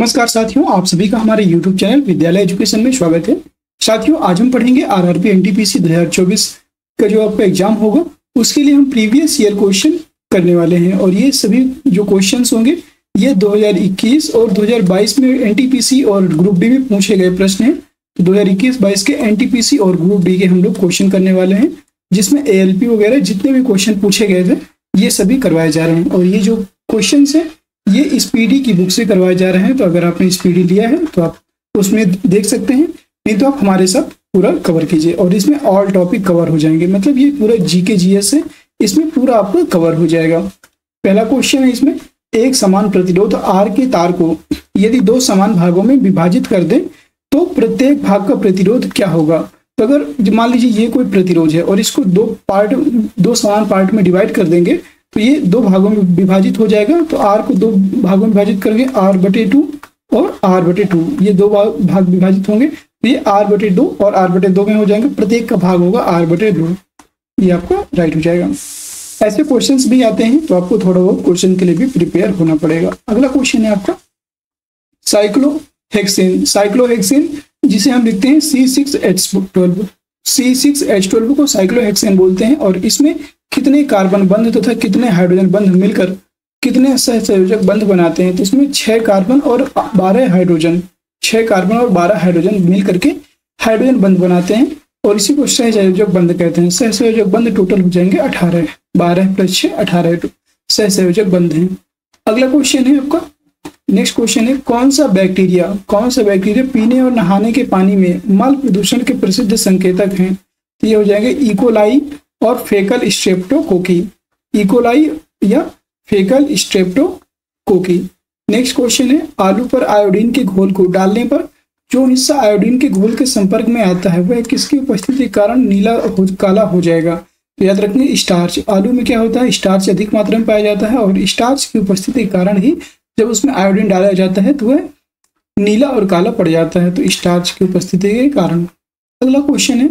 नमस्कार साथियों, आप सभी का हमारे YouTube चैनल विद्यालय एजुकेशन में स्वागत है। साथियों, आज हम पढ़ेंगे आरआरबी एनटीपीसी 2024 का जो आपका एग्जाम होगा उसके लिए हम प्रीवियस ईयर क्वेश्चन करने वाले हैं। और ये सभी जो क्वेश्चंस होंगे ये 2021 और 2022 में एनटीपीसी और ग्रुप डी में पूछे गए प्रश्न हैं। तो 2021-22 के एनटीपीसी और ग्रुप डी के हम लोग क्वेश्चन करने वाले हैं, जिसमें एएलपी वगैरह जितने भी क्वेश्चन पूछे गए थे ये सभी करवाए जा रहे हैं। और ये जो क्वेश्चन है ये स्पीडी की बुक से करवाए जा रहे हैं। तो अगर आपने स्पीडी लिया है तो आप उसमें देख सकते हैं, नहीं तो आप हमारे साथ पूरा कवर कीजिए। और इसमें ऑल टॉपिक कवर हो जाएंगे, मतलब ये पूरा जीके जीएस है, इसमें पूरा आपको कवर हो जाएगा। पहला क्वेश्चन है, इसमें एक समान प्रतिरोध आर के तार को यदि दो समान भागों में विभाजित कर दें तो प्रत्येक भाग का प्रतिरोध क्या होगा। तो अगर मान लीजिए ये कोई प्रतिरोध है और इसको दो समान पार्ट में डिवाइड कर देंगे तो ये दो भागों में विभाजित हो जाएगा। तो आर को दो भागों में विभाजित करेंगे, R/2 और R/2, ये दो भाग विभाजित होंगे। तो ये R/2 और R/2 में हो जाएंगे, प्रत्येक का भाग होगा R/2। ये आपका राइट हो जाएगा। ऐसे क्वेश्चंस भी आते हैं तो आपको थोड़ा बहुत क्वेश्चन के लिए भी प्रिपेयर होना पड़ेगा। अगला क्वेश्चन है आपका साइक्लोहेक्सेन, जिसे हम लिखते हैं C6H12। C6H12 को साइक्लोहेक्सेन बोलते हैं। और इसमें कितने कार्बन बंध तथा कितने हाइड्रोजन बंध मिलकर कितने सहसंयोजक बंध बनाते हैं। तो इसमें 6 कार्बन और 12 हाइड्रोजन मिल करके हाइड्रोजन बंध बनाते हैं और इसी को सहसंयोजक बंध कहते हैं। सहसंयोजक बंध टोटल हो जाएंगे 18, 12 + 6 18 सहसंयोजक बंध हैं। अगला क्वेश्चन है आपका, नेक्स्ट क्वेश्चन है, कौन सा बैक्टीरिया पीने और नहाने के पानी में मल प्रदूषण के प्रसिद्ध संकेतक हैं। तो ये हो जाएंगे इकोलाई और फेकल स्ट्रेप्टोकोकी। इकोलाई या फेकल स्ट्रेप्टोकोकी। नेक्स्ट क्वेश्चन है, आलू पर आयोडीन के घोल को डालने पर जो हिस्सा आयोडीन के घोल के संपर्क में आता है वह किसकी उपस्थिति के कारण काला हो जाएगा। तो याद रखिए, स्टार्च। आलू में क्या होता है, स्टार्च अधिक मात्रा में पाया जाता है और स्टार्च की उपस्थिति के कारण ही जब उसमें आयोडीन डाला जाता है तो वह नीला और काला पड़ जाता है, तो स्टार्च की उपस्थिति के कारण। अगला क्वेश्चन है,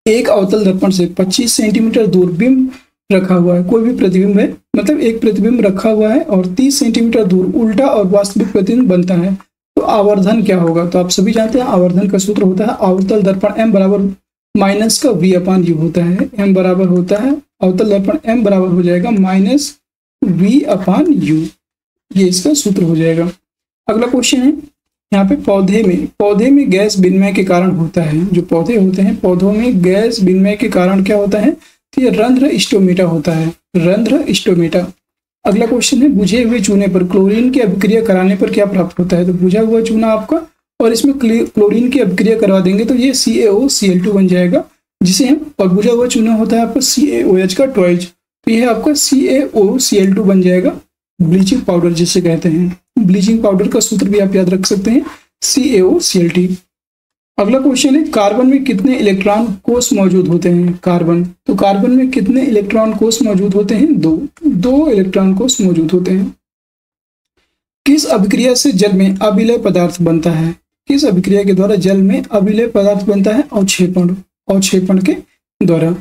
एक अवतल दर्पण से 25 सेंटीमीटर दूर बिंब रखा हुआ है, कोई भी प्रतिबिंब है, मतलब एक प्रतिबिंब रखा हुआ है और 30 सेंटीमीटर दूर उल्टा और वास्तविक प्रतिबिंब बनता है, तो आवर्धन क्या होगा। तो आप सभी जानते हैं आवर्धन का सूत्र होता है अवतल दर्पण m बराबर माइनस का v/u होता है। m बराबर होता है अवतल दर्पण m बराबर हो जाएगा माइनस v/u, ये इसका सूत्र हो जाएगा। अगला क्वेश्चन है, यहाँ पे पौधे में गैस विनिमय के कारण होता है, जो पौधे होते हैं पौधों में गैस विनिमय के कारण क्या होता है, तो ये रंध्र स्टोमेटा होता है, रंध्र स्टोमेटा। अगला क्वेश्चन है, बुझे हुए चूने पर क्लोरीन की अभिक्रिया कराने पर क्या प्राप्त होता है। तो बुझा हुआ चूना आपका और इसमें क्लोरीन की अभिक्रिया करवा देंगे तो ये CaOCl2 बन जाएगा, जिसे हम, और बुझा हुआ चूना होता है आपका CaOH का ट्वाइज, तो यह आपका CaOCl2 बन जाएगा, ब्लीचिंग पाउडर जिसे कहते हैं। ब्लीचिंग पाउडर का सूत्र भी आप याद रख सकते हैं CaOCl2। अगला क्वेश्चन है, कार्बन में कितने इलेक्ट्रॉन कोष मौजूद होते हैं। तो कार्बन में कितने इलेक्ट्रॉन कोष मौजूद होते हैं, दो इलेक्ट्रॉन कोष मौजूद होते हैं। किस अभिक्रिया से जल में अविलय पदार्थ बनता है। किस अभिक्रिया के द्वारा जल में अविलय पदार्थ बनता है, अवक्षेपण के द्वारा।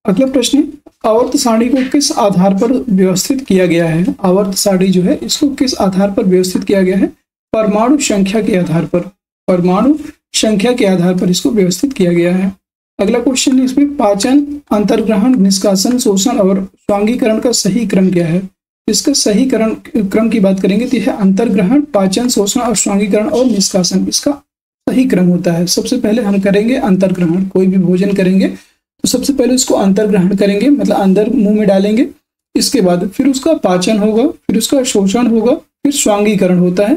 अगला प्रश्न है, आवर्त सारणी को किस आधार पर व्यवस्थित किया गया है। आवर्त सारणी जो है इसको किस आधार पर व्यवस्थित किया गया है, परमाणु संख्या के आधार पर, परमाणु संख्या के आधार पर इसको व्यवस्थित किया गया है। अगला क्वेश्चन है, इसमें पाचन, अंतर्ग्रहण, निष्कासन, शोषण और स्वांगीकरण का सही क्रम क्या है। इसका सही क्रम की बात करेंगे तो यह अंतर्ग्रहण, पाचन, शोषण और स्वांगीकरण और निष्कासन, इसका सही क्रम होता है। सबसे पहले हम करेंगे अंतर्ग्रहण। कोई भी भोजन करेंगे तो सबसे पहले उसको अंतर्ग्रहण करेंगे, मतलब अंदर मुंह में डालेंगे, इसके बाद फिर उसका पाचन होगा, फिर उसका शोषण होगा, फिर स्वांगीकरण होता है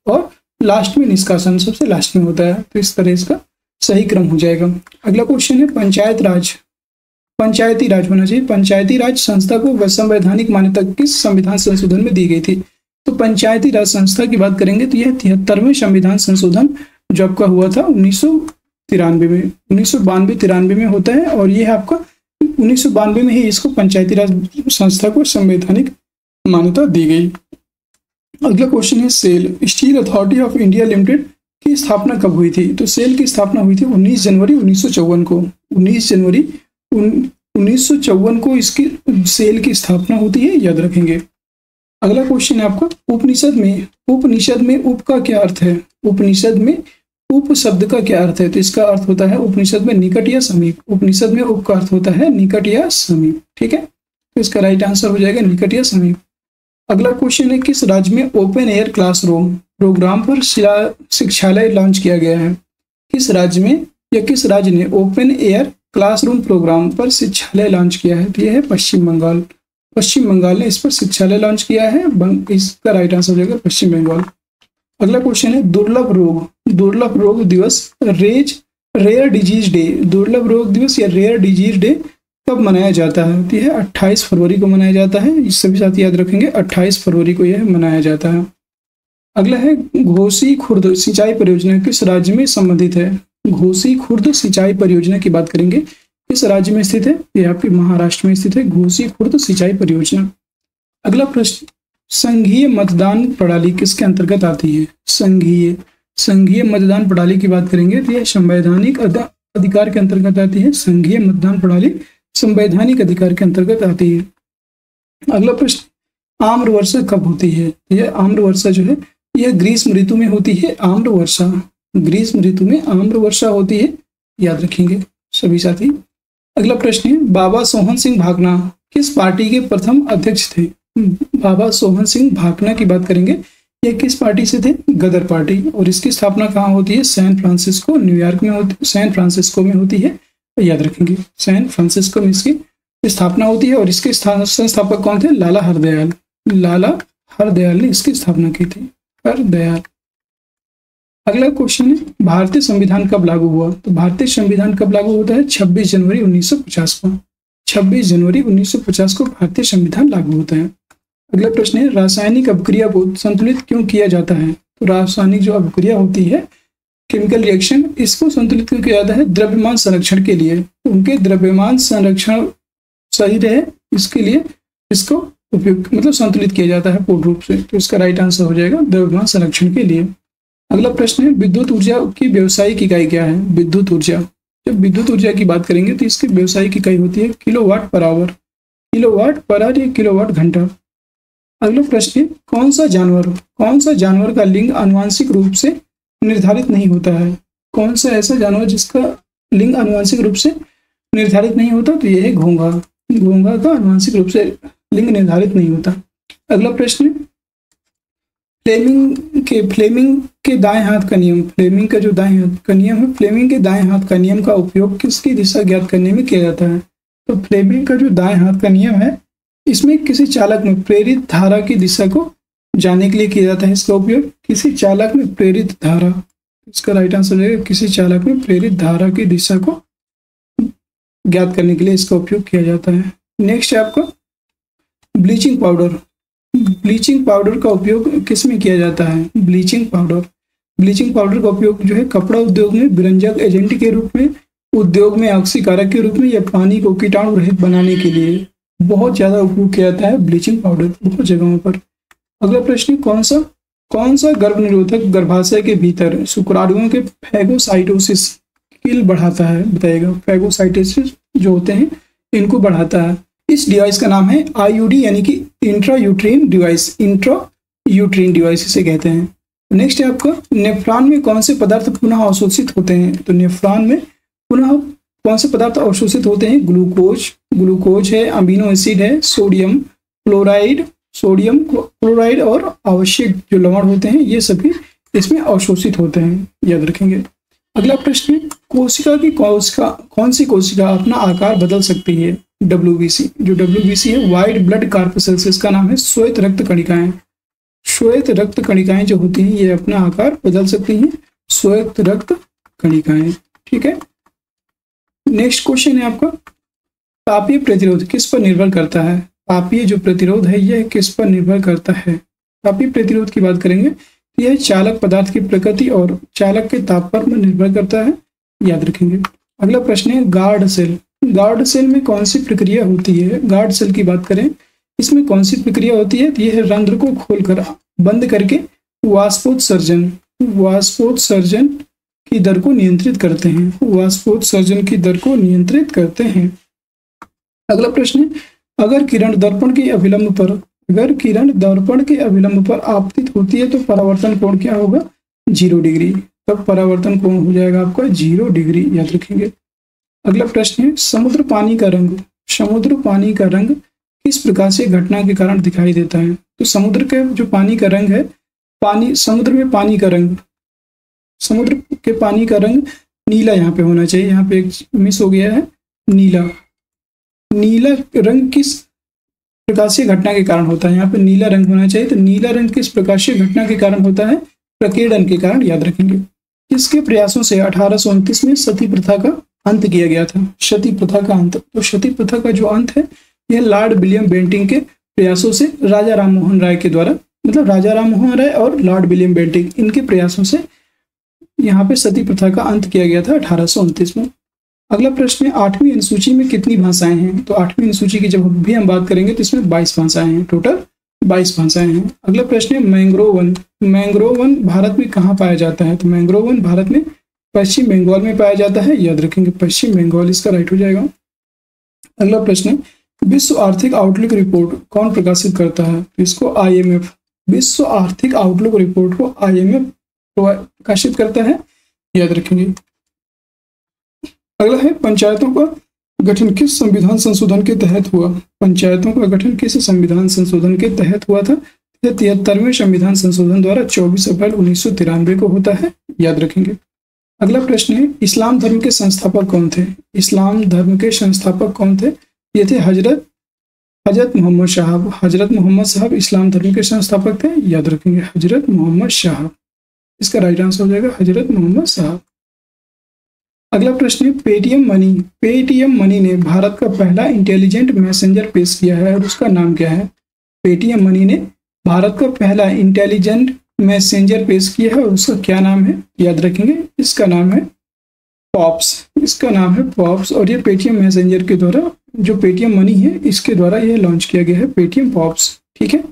और लास्ट में निष्कासन सबसे लास्ट में होता है। तो इस तरह इसका सही क्रम हो जाएगा। अगला क्वेश्चन है, पंचायती राज होना चाहिए। पंचायती राज संस्था को संवैधानिक मान्यता किस संविधान संशोधन में दी गई थी। तो पंचायती राज संस्था की बात करेंगे तो यह 73वें संविधान संशोधन जो आपका हुआ था 1992-93 में होता है। और यह आपका 1992 में ही इसको पंचायती राज संस्था को संवैधानिक मान्यता दी गई। अगला क्वेश्चन है, SAIL, Steel Authority of India Limited की स्थापना कब हुई थी। तो सेल की स्थापना हुई थी 19 जनवरी 1954 को। 19 जनवरी 1954 को इसकी सेल की स्थापना होती है, याद रखेंगे। अगला क्वेश्चन है आपका, उपनिषद में उप का क्या अर्थ है? उपनिषद में उप शब्द का क्या अर्थ है? तो इसका अर्थ होता है उपनिषद में निकट या समीप। उपनिषद में उप का अर्थ होता है निकट या समीप। ठीक है, तो इसका राइट आंसर हो जाएगा निकट या समीप। अगला क्वेश्चन है, किस राज्य में ओपन एयर क्लासरूम प्रोग्राम पर शिक्षालय लॉन्च किया गया है? किस राज्य में या किस राज्य ने ओपन एयर क्लासरूम प्रोग्राम पर शिक्षालय लॉन्च किया है? तो यह है पश्चिम बंगाल। पश्चिम बंगाल ने इस पर शिक्षालय लॉन्च किया है। इसका राइट आंसर हो जाएगा पश्चिम बंगाल। अगला क्वेश्चन है, दुर्लभ रोग दिवस रेयर डिजीज डे, दुर्लभ रोग दिवस या रेयर डिजीज डे कब मनाया जाता है? तो यह 28 फरवरी को मनाया जाता है। इस सभी साथ याद रखेंगे 28 फरवरी को यह मनाया जाता है। अगला है, घोसी खुर्द सिंचाई परियोजना किस राज्य में संबंधित है? घोसी खुर्द सिंचाई परियोजना की बात करेंगे, किस राज्य में स्थित है? यह आपके महाराष्ट्र में स्थित है, घोसी खुर्द सिंचाई परियोजना। अगला प्रश्न, संघीय मतदान प्रणाली किसके अंतर्गत आती है? संघीय मतदान प्रणाली की बात करेंगे तो यह संवैधानिक अधिकार के अंतर्गत आती है। संघीय मतदान प्रणाली संवैधानिक अधिकार के अंतर्गत आती है। अगला प्रश्न, आम्र वर्षा कब होती है? यह आम्र वर्षा जो है यह ग्रीष्म ऋतु में होती है। आम्र वर्षा ग्रीष्म ऋतु में आम्र वर्षा होती है, याद रखेंगे सभी साथी। अगला प्रश्न है, बाबा सोहन सिंह भाकना किस पार्टी के प्रथम अध्यक्ष थे? बाबा सोहन सिंह भाकना की बात करेंगे, यह किस पार्टी से थे? गदर पार्टी। और इसकी स्थापना कहाँ होती है? सैन फ्रांसिस्को न्यूयॉर्क में होती, सैन फ्रांसिस्को में होती है, याद रखेंगे सैन फ्रांसिस्को में इसकी स्थापना होती है। और इसके संस्थापक कौन थे? लाला हरदयाल ने इसकी स्थापना की थी। हरदयाल। अगला क्वेश्चन है, भारतीय संविधान कब लागू हुआ? तो भारतीय संविधान कब लागू होता है? 26 जनवरी 1950 को। 26 जनवरी 1950 को भारतीय संविधान लागू होता है। अगला प्रश्न है, रासायनिक अभिक्रिया को संतुलित क्यों किया जाता है? तो रासायनिक जो अभिक्रिया होती है, केमिकल रिएक्शन, इसको संतुलित क्यों किया जाता है? द्रव्यमान संरक्षण के लिए। उनके द्रव्यमान संरक्षण सही रहे इसके लिए इसको उपयोग मतलब संतुलित किया जाता है पूर्ण रूप से। तो इसका राइट आंसर हो जाएगा द्रव्यमान संरक्षण के लिए। अगला प्रश्न है, विद्युत ऊर्जा की व्यावसायिक इकाई क्या है? विद्युत ऊर्जा, जब विद्युत ऊर्जा की बात करेंगे तो इसकी व्यावसायिक इकाई होती है किलोवाट पर आवर या किलोवाट घंटा। अगला प्रश्न है, कौन सा जानवर का लिंग आनुवांशिक रूप से निर्धारित नहीं होता है? कौन सा ऐसा जानवर जिसका लिंग आनुवांशिक रूप से निर्धारित नहीं होता? तो यह है घोंघा का आनुवांशिक रूप से लिंग निर्धारित नहीं होता। अगला प्रश्न, फ्लेमिंग के दाएं हाथ का नियम, फ्लेमिंग का जो दाएं हाथ का नियम है, फ्लेमिंग के दाएं हाथ का नियम का उपयोग किसकी दिशा ज्ञात करने में किया जाता है? तो फ्लेमिंग का जो दाएं हाथ का नियम है, इसमें किसी चालक में प्रेरित धारा की दिशा को जानने के लिए किया जाता है। इसका उपयोग किसी चालक में प्रेरित धारा, इसका राइट आंसर है किसी चालक में प्रेरित धारा की दिशा को ज्ञात करने के लिए इसका उपयोग किया जाता है। नेक्स्ट है आपका ब्लीचिंग पाउडर का उपयोग किस में किया जाता है? ब्लीचिंग पाउडर का उपयोग जो है कपड़ा उद्योग में विरंजक एजेंट के रूप में, उद्योग में ऑक्सीकारक के रूप में, या पानी को कीटाणु रहित बनाने के लिए बहुत ज्यादा उपयोग किया जाता है ब्लीचिंग पाउडर बहुत जगहों पर। अगला प्रश्न, कौन सा गर्भ निरोधक गर्भाशय के भीतर शुक्राणुओं के फैगोसाइटोसिस किल बढ़ाता है? बताइएगा। फैगोसाइटोसिस जो होते हैं इनको बढ़ाता है। इस डिवाइस का नाम है आईयूडी यानी कि इंट्रायूट्रीन डिवाइस इसे कहते हैं। नेक्स्ट है आपका, नेफ्रॉन में कौन से पदार्थ पुनः अवशोषित होते हैं? तो नेफ्रॉन में पुनः कौन से पदार्थ अवशोषित होते हैं? ग्लूकोज है, अमीनो एसिड है, सोडियम क्लोराइड और आवश्यक जो लवण होते हैं ये सभी इसमें अवशोषित होते हैं, याद रखेंगे। अगला प्रश्न, कौन सी कोशिका अपना आकार बदल सकती है? WBC है, व्हाइट ब्लड कॉर्पसेल्स, इसका नाम है श्वेत रक्त कणिकाएं जो होती हैं ये अपना आकार बदल सकती हैं, श्वेत रक्त कणिकाएं। ठीक है। नेक्स्ट क्वेश्चन है आपका, तापीय प्रतिरोध किस पर निर्भर करता है? तापीय जो प्रतिरोध है यह किस पर निर्भर करता है? तापीय प्रतिरोध की बात करेंगे, यह चालक पदार्थ की प्रकृति और चालक के ताप पर निर्भर करता है, याद रखेंगे। अगला प्रश्न है, गार्ड सेल में कौन सी प्रक्रिया होती है? गार्ड सेल की बात करें, इसमें कौन सी प्रक्रिया होती है? यह रंध्र को खोलकर बंद करके वाष्पोत्सर्जन की दर को नियंत्रित करते हैं। अगला प्रश्न है, अगर किरण दर्पण के अभिलंब पर अगर किरण दर्पण के अभिलंब पर आपतित होती है तो परावर्तन कोण क्या होगा? 0 डिग्री। तब परावर्तन कोण हो जाएगा आपका 0 डिग्री, याद रखेंगे। अगला प्रश्न है, समुद्र पानी का रंग किस प्रकार से घटना के कारण दिखाई देता है? तो समुद्र के जो पानी का रंग है, समुद्र में पानी का रंग, समुद्र के पानी का रंग नीला यहाँ पे होना चाहिए, यहाँ पे एक मिस हो गया है, नीला रंग किस प्रकार से घटना के कारण होता है? यहाँ पे नीला रंग होना चाहिए। तो नीला रंग किस प्रकार से घटना के कारण होता है? प्रकीर्णन के कारण, याद रखेंगे। किसके प्रयासों से 1829 में सती प्रथा का अंत किया गया था? सती प्रथा का अंत, तो सती प्रथा का जो अंत है यह लॉर्ड विलियम बेंटिंक के प्रयासों से, राजा राम मोहन राय के द्वारा, मतलब राजा राम मोहन राय और लॉर्ड विलियम बेंटिंक, इनके प्रयासों से यहाँ पे सती प्रथा का अंत किया गया था 1829 में। अगला प्रश्न है, 8वीं अनुसूची में कितनी भाषाएं हैं? तो 8वीं अनुसूची की जब भी हम बात करेंगे तो इसमें 22 भाषाएं हैं, टोटल 22 भाषाएं हैं। अगला प्रश्न है, मैंग्रोव वन भारत में कहाँ पाया जाता है? तो मैंग्रोव वन भारत में पश्चिम बंगाल में पाया जाता है, याद रखेंगे, पश्चिम बंगाल इसका राइट हो जाएगा। अगला प्रश्न है, विश्व आर्थिक आउटलुक रिपोर्ट कौन प्रकाशित करता है? तो इसको IMF, विश्व आर्थिक आउटलुक रिपोर्ट को IMF प्रकाशित करता है, याद रखेंगे। अगला है, पंचायतों का गठन किस संविधान संशोधन के तहत हुआ? पंचायतों का गठन किस संविधान संशोधन के तहत हुआ था? 73वें संविधान संशोधन द्वारा 24 अप्रैल 1993 को होता है, याद रखेंगे। अगला प्रश्न है, इस्लाम धर्म के संस्थापक कौन थे? इस्लाम धर्म के संस्थापक कौन थे? ये थे हजरत मोहम्मद साहब। हजरत मोहम्मद साहब इस्लाम धर्म के संस्थापक थे, याद रखेंगे, हजरत मोहम्मद साहब, इसका राइट आंसर हो जाएगा हजरत मोहम्मद साहब। अगला प्रश्न है, पेटीएम मनी ने भारत का पहला इंटेलिजेंट मैसेंजर पेश किया है और उसका नाम क्या है? पेटीएम मनी ने भारत का पहला इंटेलिजेंट मैसेंजर पेश किया है और उसका क्या नाम है? याद रखेंगे, इसका नाम है पॉप्स, इसका नाम है पॉप्स। और ये पेटीएम मैसेंजर के द्वारा, जो पेटीएम मनी है इसके द्वारा यह लॉन्च किया गया है, पेटीएम पॉप्स, ठीक है।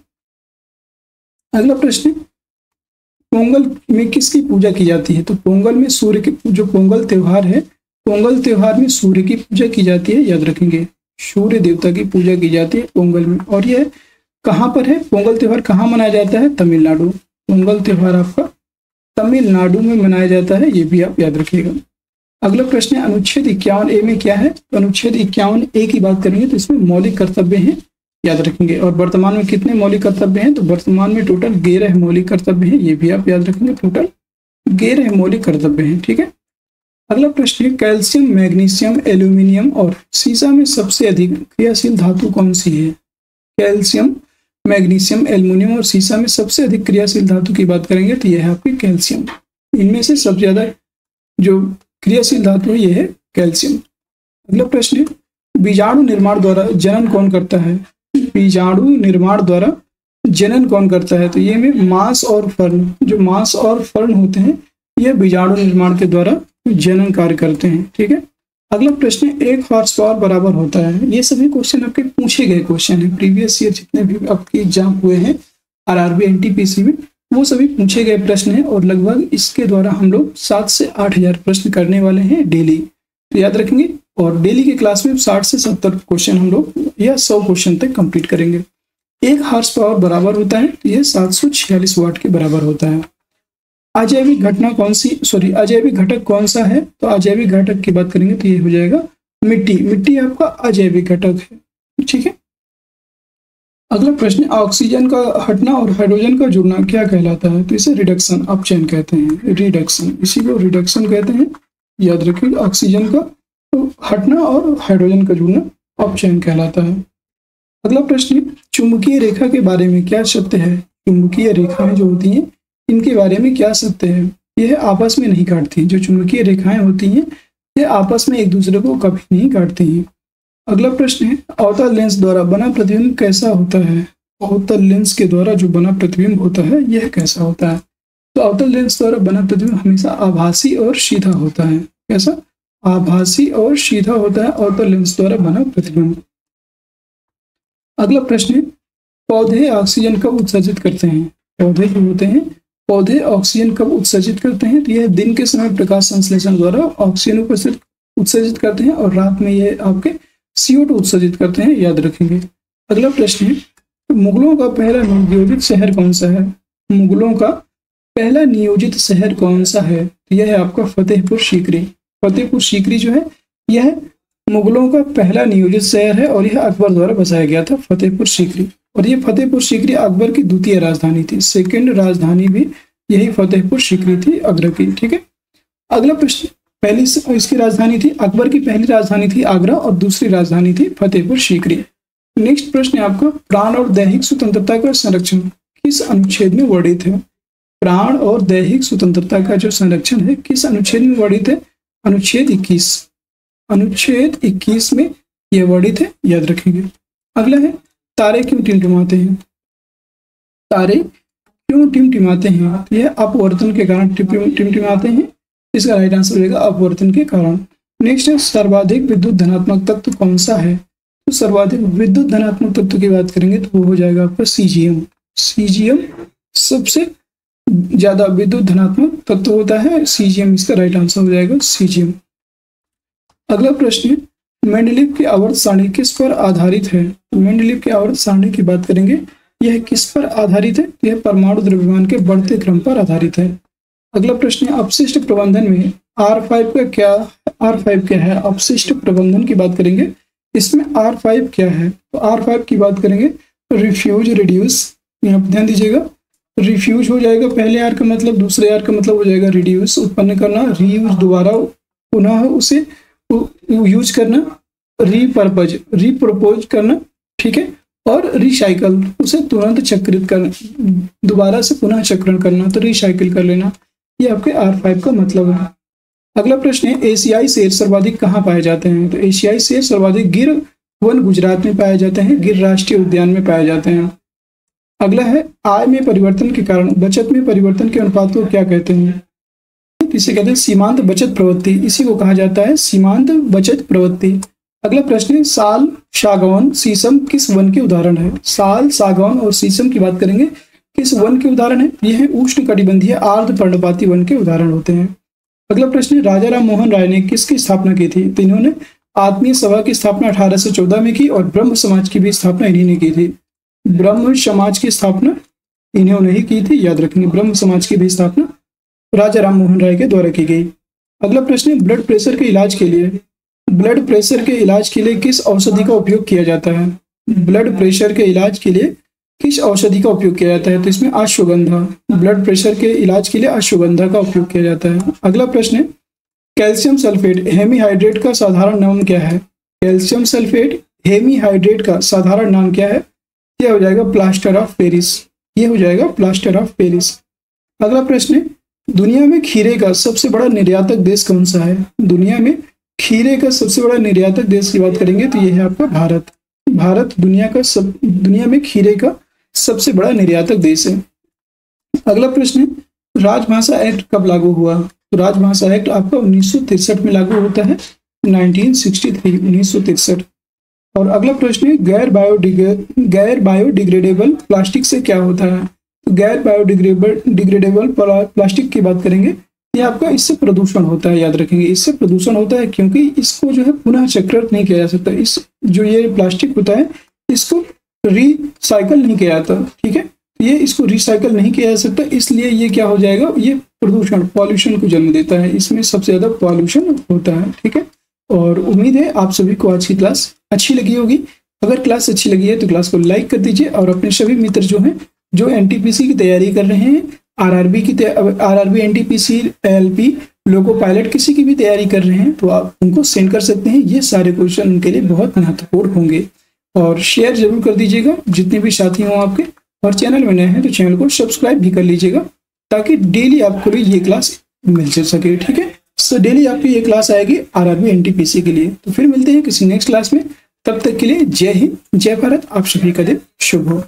अगला प्रश्न, पोंगल में किसकी पूजा की जाती है? तो पोंगल में सूर्य की, जो पोंगल त्योहार है, पोंगल त्योहार में सूर्य की पूजा की जाती है, याद रखेंगे, सूर्य देवता की पूजा की जाती है पोंगल में। और यह कहाँ पर है? पोंगल त्योहार कहाँ मनाया जाता है? तमिलनाडु। पोंगल त्योहार आपका तमिलनाडु में मनाया जाता है, ये भी आप याद रखिएगा। अगला प्रश्न है, अनुच्छेद 51A में क्या है? तो अनुच्छेद 51A की बात करेंगे तो इसमें मौलिक कर्तव्य हैं, याद रखेंगे। और वर्तमान में कितने मौलिक कर्तव्य हैं? तो वर्तमान में टोटल 11 मौलिक कर्तव्य हैं, ये भी आप याद रखेंगे, टोटल 11 मौलिक कर्तव्य हैं, ठीक है। अगला प्रश्न है, कैल्शियम, मैग्नीशियम, एल्यूमिनियम और सीसा में सबसे अधिक क्रियाशील धातु कौन सी है? कैल्शियम, मैग्नीशियम, एल्यूमिनियम और सीसा में सबसे अधिक क्रियाशील धातु की बात करेंगे तो यह है आपकी कैल्शियम। इनमें से सबसे ज्यादा जो क्रियाशील धातु है यह है कैल्शियम। अगला प्रश्न है, बीजाणु निर्माण द्वारा जनन कौन करता है? बीजाणु निर्माण द्वारा जनन कौन करता है? तो ये में मांस और फर्ण, जो मांस और फर्ण होते हैं ये बीजाणु निर्माण के द्वारा जनन कार्य करते हैं, ठीक है। अगला प्रश्न, 1 हॉर्स पावर बराबर होता है? ये सभी क्वेश्चन आपके पूछे गए क्वेश्चन है, प्रीवियस ईयर जितने भी आपके एग्जाम हुए हैं RRB NTPC में, वो सभी पूछे गए प्रश्न हैं। और लगभग इसके द्वारा हम लोग 7 से 8 हजार प्रश्न करने वाले हैं डेली, तो याद रखेंगे। और डेली की क्लास में 60 से 70 क्वेश्चन हम लोग या 100 क्वेश्चन तक कंप्लीट करेंगे। 1 हॉर्स पावर बराबर होता है, यह 746 वाट के बराबर होता है। अजैविक घटना कौन सी, अजैविक घटक कौन सा है? तो अजैविक घटक की बात करेंगे तो ये हो जाएगा मिट्टी। मिट्टी आपका अजैविक घटक है, ठीक है। अगला प्रश्न, ऑक्सीजन का हटना और हाइड्रोजन का जुड़ना क्या कहलाता है? तो इसे रिडक्शन अपचयन कहते हैं, रिडक्शन, इसी को रिडक्शन कहते हैं, याद रखिए। ऑक्सीजन का हटना और हाइड्रोजन का जुड़ना अपचयन कहलाता है। अगला प्रश्न, चुंबकीय रेखा के बारे में क्या सत्य है? चुंबकीय रेखाएं जो होती हैं इनके बारे में क्या सत्य है? यह आपस में नहीं काटती, जो चुंबकीय रेखाएं होती हैं ये आपस में एक दूसरे को कभी नहीं काटती हैं। अगला प्रश्न है, अवतल लेंस द्वारा बना प्रतिबिंब कैसा होता है? अवतल लेंस के द्वारा जो बना प्रतिबिंब होता है यह कैसा होता है? तो अवतल लेंस द्वारा बना प्रतिबिंब हमेशा आभासी और सीधा होता है। कैसा? आभासी और सीधा होता है अवतल लेंस द्वारा बना प्रतिबिंब। अगला प्रश्न है, पौधे ऑक्सीजन कब उत्सर्जित करते हैं? पौधे जो होते हैं, पौधे ऑक्सीजन कब उत्सर्जित करते हैं? तो यह दिन के समय प्रकाश संश्लेषण द्वारा ऑक्सीजन उत्सर्जित करते हैं और रात में यह आपके CO2 उत्सर्जित करते हैं, याद रखेंगे। अगला प्रश्न है, मुगलों का पहला नियोजित शहर कौन सा है? मुगलों का पहला नियोजित शहर कौन सा है? यह है आपका फतेहपुर सीकरी। फतेहपुर सीकरी जो है यह मुगलों का पहला नियोजित शहर है और यह अकबर द्वारा बसाया गया था, फतेहपुर सीकरी। और ये फतेहपुर सीकरी अकबर की द्वितीय राजधानी थी, सेकंड राजधानी भी यही फतेहपुर सीकरी थी आगरा की। ठीक है, अगला प्रश्न, पहली इसकी राजधानी थी, अकबर की पहली राजधानी थी आगरा और दूसरी राजधानी थी फतेहपुर सीकरी। नेक्स्ट प्रश्न है आपका, प्राण और दैहिक स्वतंत्रता का संरक्षण किस अनुच्छेद में वर्णित है? प्राण और दैहिक स्वतंत्रता का जो संरक्षण है किस अनुच्छेद में वर्णित है? अनुच्छेद 21। अनुच्छेद 21 में यह वर्णित है, याद रखेंगे। अगला है, तारे क्यों टिमटिमाते हैं? तारे क्यों टिमटिमाते हैं? यह अपवर्तन के कारण टिमटिमाते हैं। इसका राइट आंसर रहेगा अपवर्तन के कारण। नेक्स्ट है, सर्वाधिक विद्युत धनात्मक तत्व कौन सा है? तो सर्वाधिक विद्युत धनात्मक तत्व की बात करेंगे तो वो हो जाएगा आपका सीजियम। सीजियम सबसे ज्यादा विद्युत धनात्मक तत्व होता है सीजियम, इसका राइट आंसर हो जाएगा सीजियम। अगला प्रश्न है, मेंडलीव की आवर्त सारणी किस पर आधारित है? मेंडलीव की आवर्त सारणी की बात करेंगे, यह किस पर आधारित है? यह परमाणु द्रव्यमान के बढ़ते क्रम पर आधारित है। अगला प्रश्न है, अपशिष्ट प्रबंधन में R5 क्या है? अपशिष्ट प्रबंधन की बात करेंगे, इसमें R5 क्या है? तो R5 की बात करेंगे रिफ्यूज रिड्यूस, यहाँ पर ध्यान दीजिएगा, रिफ्यूज हो जाएगा पहले आर का मतलब, दूसरे आर का मतलब हो जाएगा रिड्यूस, उत्पन्न करना, रीयूज दोबारा पुनः उसे यूज करना, रिप्रपोज करना, ठीक है, और रिसाइकल, उसे तुरंत चक्रित करना, दोबारा से पुनः चक्रण करना, तो रिसाइकिल कर लेना, ये आपके R5 का मतलब है। अगला प्रश्न है, एशियाई शेर सर्वाधिक कहाँ पाए जाते हैं? तो एशियाई शेर सर्वाधिक गिर वन गुजरात में पाए जाते हैं, गिर राष्ट्रीय उद्यान में पाए जाते हैं। अगला है, आय में परिवर्तन के कारण बचत में परिवर्तन के अनुपात को क्या कहते हैं? इसे कहते हैं सीमांत बचत प्रवृत्ति, इसी को कहा जाता है सीमांत बचत प्रवृत्ति। अगला प्रश्न है, साल, सागौन, शीशम किस वन के उदाहरण है? साल, सागौन और शीशम की बात करेंगे, किस वन के उदाहरण है? यह उष्ण कटिबंधीय आर्द्र पर्णपाती वन के उदाहरण होते हैं। अगला प्रश्न है, राजा राम मोहन राय ने किसकी स्थापना की थी? तो इन्होंने आत्मीय सभा की स्थापना 1814 में की और ब्रह्म समाज की भी स्थापना इन्हीं ने की थी। ब्रह्म समाज की स्थापना इन्होंने ही की थी, याद रखेंगे, ब्रह्म समाज की भी स्थापना राजा राम मोहन राय के द्वारा की गई। अगला प्रश्न है, ब्लड प्रेशर के इलाज के लिए किस औषधि का उपयोग किया जाता है? ब्लड प्रेशर के इलाज के लिए किस औषधि का उपयोग किया जाता है? तो इसमें अश्वगंधा, ब्लड प्रेशर के इलाज के लिए अश्वगंधा का उपयोग किया जाता है। अगला प्रश्न है, कैल्शियम सल्फेट हेमीहाइड्रेट का साधारण नाम क्या है? कैल्शियम सल्फेट हेमीहाइड्रेट का साधारण नाम क्या है? यह हो जाएगा प्लास्टर ऑफ पेरिस, ये हो जाएगा प्लास्टर ऑफ पेरिस। अगला प्रश्न है, दुनिया में खीरे का सबसे बड़ा निर्यातक देश कौन सा है? दुनिया में खीरे का सबसे बड़ा निर्यातक देश की बात करेंगे तो यह है आपका भारत। भारत दुनिया में खीरे का सबसे बड़ा निर्यातक देश है। अगला प्रश्न है, राजभाषा एक्ट कब लागू हुआ? तो राजभाषा एक्ट आपका 1963 में लागू होता है, 1963। और अगला प्रश्न है, गैर बायोडिग्रेडेबल प्लास्टिक से क्या होता है? तो गैर बायोडिग्रेडेबल प्लास्टिक की बात करेंगे, ये आपका इससे प्रदूषण होता है, याद रखेंगे, इससे प्रदूषण होता है क्योंकि इसको जो है पुनः चक्रित नहीं किया जा सकता। इस जो ये प्लास्टिक होता है इसको रिसाइकल नहीं किया जाता, ठीक है, ये इसको रिसाइकल नहीं किया जा सकता, इसलिए ये क्या हो जाएगा, ये प्रदूषण, पॉल्यूशन को जन्म देता है, इसमें सबसे ज्यादा पॉल्यूशन होता है, ठीक है। और उम्मीद है आप सभी को आज की क्लास अच्छी लगी होगी। अगर क्लास अच्छी लगी है तो क्लास को लाइक कर दीजिए और अपने सभी मित्र जो हैं जो एनटीपीसी की तैयारी कर रहे हैं, RRB, NTPC, LP, loco pilot, किसी की भी तैयारी कर रहे हैं तो आप उनको सेंड कर सकते हैं। ये सारे क्वेश्चन उनके लिए बहुत महत्वपूर्ण होंगे और शेयर जरूर कर दीजिएगा जितने भी साथी हों आपके। और चैनल में नए हैं तो चैनल को सब्सक्राइब भी कर लीजिएगा ताकि डेली आपको भी ये क्लास मिल सके, ठीक है। सो डेली आपकी ये क्लास आएगी आरआरबी एनटीपीसी के लिए। तो फिर मिलते हैं किसी नेक्स्ट क्लास में, तब तक के लिए जय हिंद, जय भारत, आप सभी का दिन शुभ हो।